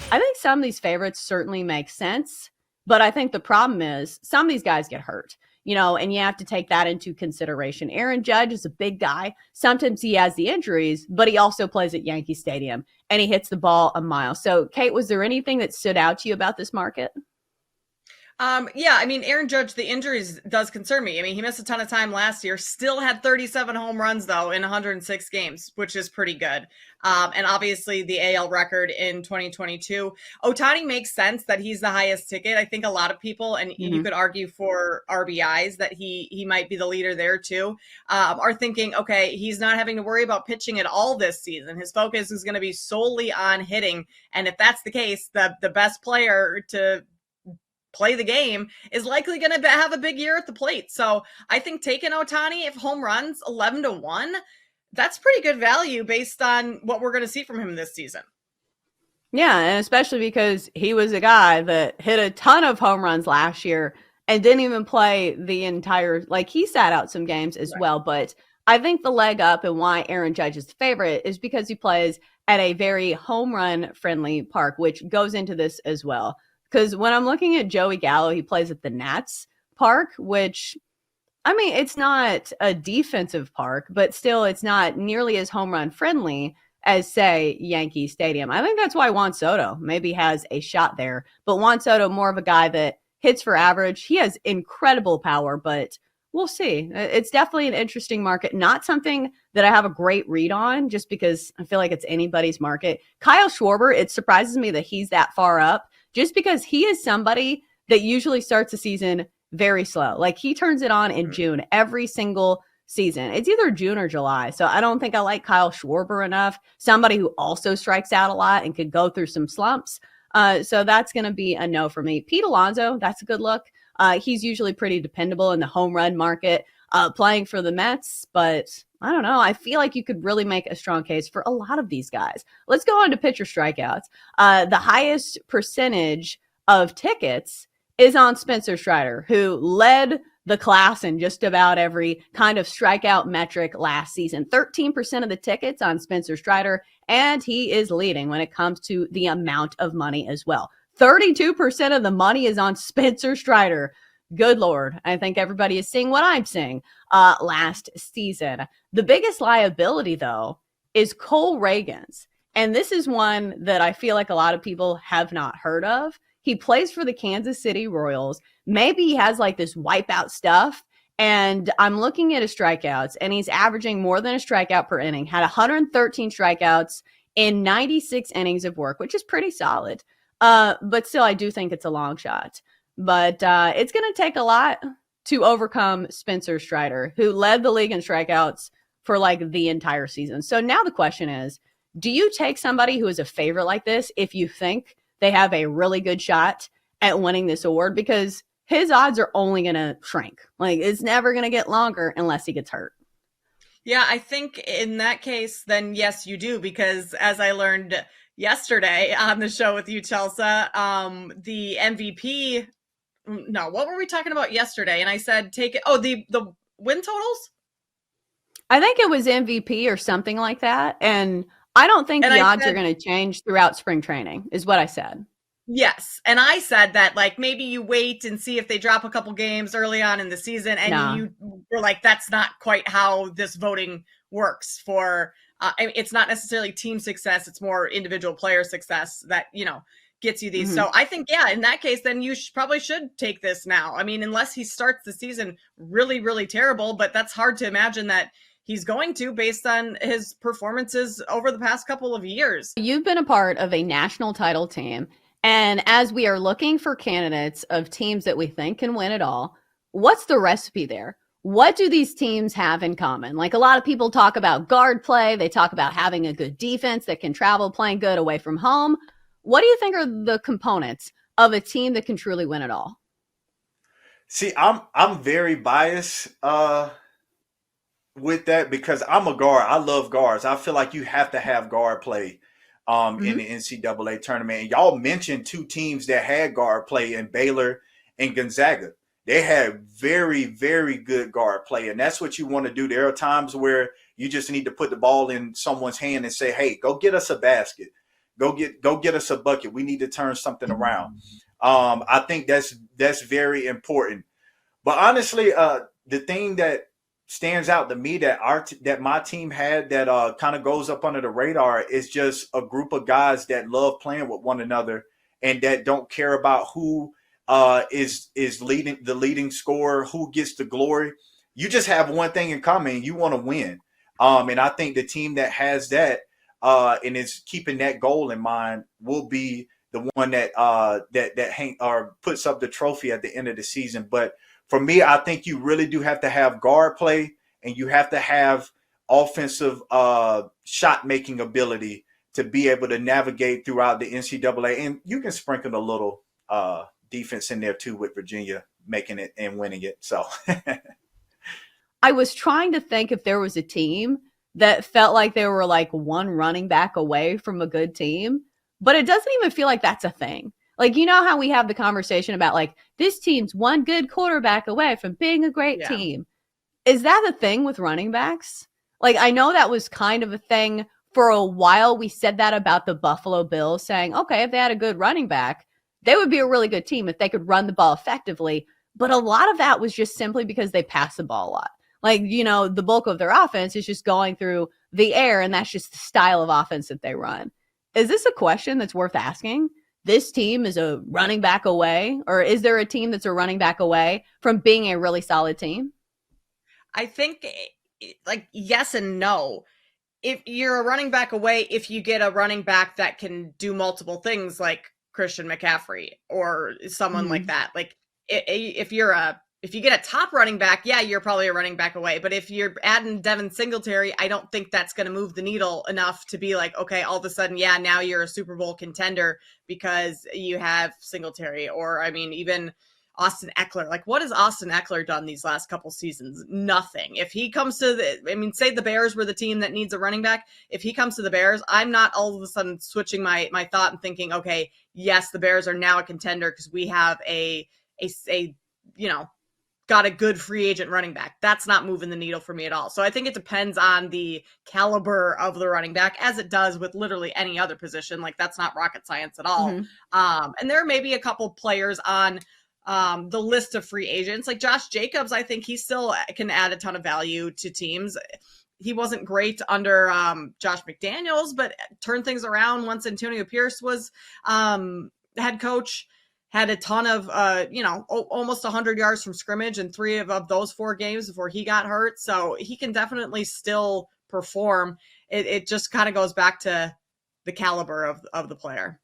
I think some of these favorites certainly make sense, but I think the problem is some of these guys get hurt, and you have to take that into consideration. Aaron Judge is a big guy. Sometimes he has the injuries, but he also plays at Yankee Stadium and he hits the ball a mile. So, Kate, was there anything that stood out to you about this market? Yeah, I mean, Aaron Judge, the injuries does concern me. I mean, he missed a ton of time last year, still had 37 home runs, though, in 106 games, which is pretty good. And obviously the AL record in 2022. Ohtani makes sense that he's the highest ticket. I think a lot of people, and you Mm-hmm. could argue for RBIs that he might be the leader there too, are thinking, okay, he's not having to worry about pitching at all this season. His focus is going to be solely on hitting. And if that's the case, the best player to play the game is likely going to have a big year at the plate. So I think taking Ohtani, if home runs 11-1, that's pretty good value based on what we're going to see from him this season. Yeah, and especially because he was a guy that hit a ton of home runs last year and didn't even play the entire, like he sat out some games as Right. well. But I think the leg up and why Aaron Judge is the favorite is because he plays at a very home run friendly park, which goes into this as well. Because when I'm looking at Joey Gallo, he plays at the Nats Park, which I mean, it's not a defensive park, but still, it's not nearly as home run friendly as, say, Yankee Stadium. I think that's why Juan Soto maybe has a shot there. But Juan Soto, more of a guy that hits for average. He has incredible power, but we'll see. It's definitely an interesting market. Not something that I have a great read on just because I feel like it's anybody's market. Kyle Schwarber, it surprises me that he's that far up just because he is somebody that usually starts the season very slow. Like he turns it on in June every single season. It's either June or July. So I don't think I like Kyle Schwarber enough. Somebody who also strikes out a lot and could go through some slumps. So that's going to be a no for me. Pete Alonso, that's a good look. He's usually pretty dependable in the home run market, playing for the Mets, but I don't know. I feel like you could really make a strong case for a lot of these guys. Let's go on to pitcher strikeouts. The highest percentage of tickets is on Spencer Strider, who led the class in just about every kind of strikeout metric last season. 13% of the tickets on Spencer Strider, and he is leading when it comes to the amount of money as well. 32% of the money is on Spencer Strider. Good Lord. I think everybody is seeing what I'm seeing last season. The biggest liability, though, is Cole Reagans. And this is one that I feel like a lot of people have not heard of. He plays for the Kansas City Royals. Maybe he has like this wipeout stuff. And I'm looking at his strikeouts, and he's averaging more than a strikeout per inning. Had 113 strikeouts in 96 innings of work, which is pretty solid. But still, I do think it's a long shot. But it's going to take a lot to overcome Spencer Strider, who led the league in strikeouts for like the entire season. So now the question is, do you take somebody who is a favorite like this if you think they have a really good shot at winning this award? Because his odds are only going to shrink. Like it's never going to get longer unless he gets hurt. Yeah, I think in that case, then yes, you do, because as I learned yesterday on the show with you, Chelsa, the MVP. No, what were we talking about yesterday? And I said, take it. Oh, the win totals. I think it was MVP or something like that. And I don't think And the I odds are said, going to change throughout spring training, is what I said. yes. And I said that like maybe you wait and see if they drop a couple games early on in the season. And Nah. you were like, that's not quite how this voting works for it's not necessarily team success. It's more individual player success that, gets you these. Mm-hmm. So I think, yeah, in that case, then you probably should take this now. I mean, unless he starts the season really, really terrible, but that's hard to imagine that he's going to based on his performances over the past couple of years. You've been a part of a national title team. And as we are looking for candidates of teams that we think can win it all, what's the recipe there? What do these teams have in common? Like a lot of people talk about guard play, they talk about having a good defense that can travel playing good away from home. What do you think are the components of a team that can truly win it all? See, I'm very biased with that because I'm a guard. I love guards. I feel like you have to have guard play in Mm-hmm. the NCAA tournament. And y'all mentioned two teams that had guard play in Baylor and Gonzaga. They had very, very good guard play. And that's what you want to do. There are times where you just need to put the ball in someone's hand and say, hey, go get us a basket. Go get us a bucket. We need to turn something around. I think that's very important. But honestly, the thing that stands out to me that my team had that kind of goes up under the radar is just a group of guys that love playing with one another and that don't care about who is leading scorer, who gets the glory. You just have one thing in common: you want to win. And I think the team that has that and is keeping that goal in mind will be the one that puts up the trophy at the end of the season. But for me, I think you really do have to have guard play and you have to have offensive shot making ability to be able to navigate throughout the NCAA. And you can sprinkle a little defense in there too with Virginia making it and winning it. So I was trying to think if there was a team that felt like they were like one running back away from a good team, but it doesn't even feel like that's a thing. Like, you know how we have the conversation about like this team's one good quarterback away from being a great team. Is that a thing with running backs? Like, I know that was kind of a thing for a while. We said that about the Buffalo Bills, saying, okay, if they had a good running back, they would be a really good team if they could run the ball effectively. But a lot of that was just simply because they pass the ball a lot. Like, you know, the bulk of their offense is just going through the air, and that's just the style of offense that they run. Is this a question that's worth asking? This team is a running back away, or is there a team that's a running back away from being a really solid team? I think like yes and no. If you're a running back away, if you get a running back that can do multiple things like Christian McCaffrey or someone like that, like if you get a top running back, yeah, you're probably a running back away. But if you're adding Devin Singletary, I don't think that's going to move the needle enough to be like, okay, all of a sudden, yeah, now you're a Super Bowl contender because you have Singletary. Or, I mean, even Austin Eckler. Like, what has Austin Eckler done these last couple seasons? Nothing. If he comes to say the Bears were the team that needs a running back. If he comes to the Bears, I'm not all of a sudden switching my thought and thinking, okay, yes, the Bears are now a contender because we have a got a good free agent running back. That's not moving the needle for me at all. So I think it depends on the caliber of the running back, as it does with literally any other position. Like, that's not rocket science at all. Mm-hmm. And there may be a couple players on the list of free agents. Like Josh Jacobs, I think he still can add a ton of value to teams. He wasn't great under Josh McDaniels, but turned things around once Antonio Pierce was head coach. Had a ton of, almost 100 yards from scrimmage in 3 of those 4 games before he got hurt. So he can definitely still perform. It just kind of goes back to the caliber of the player.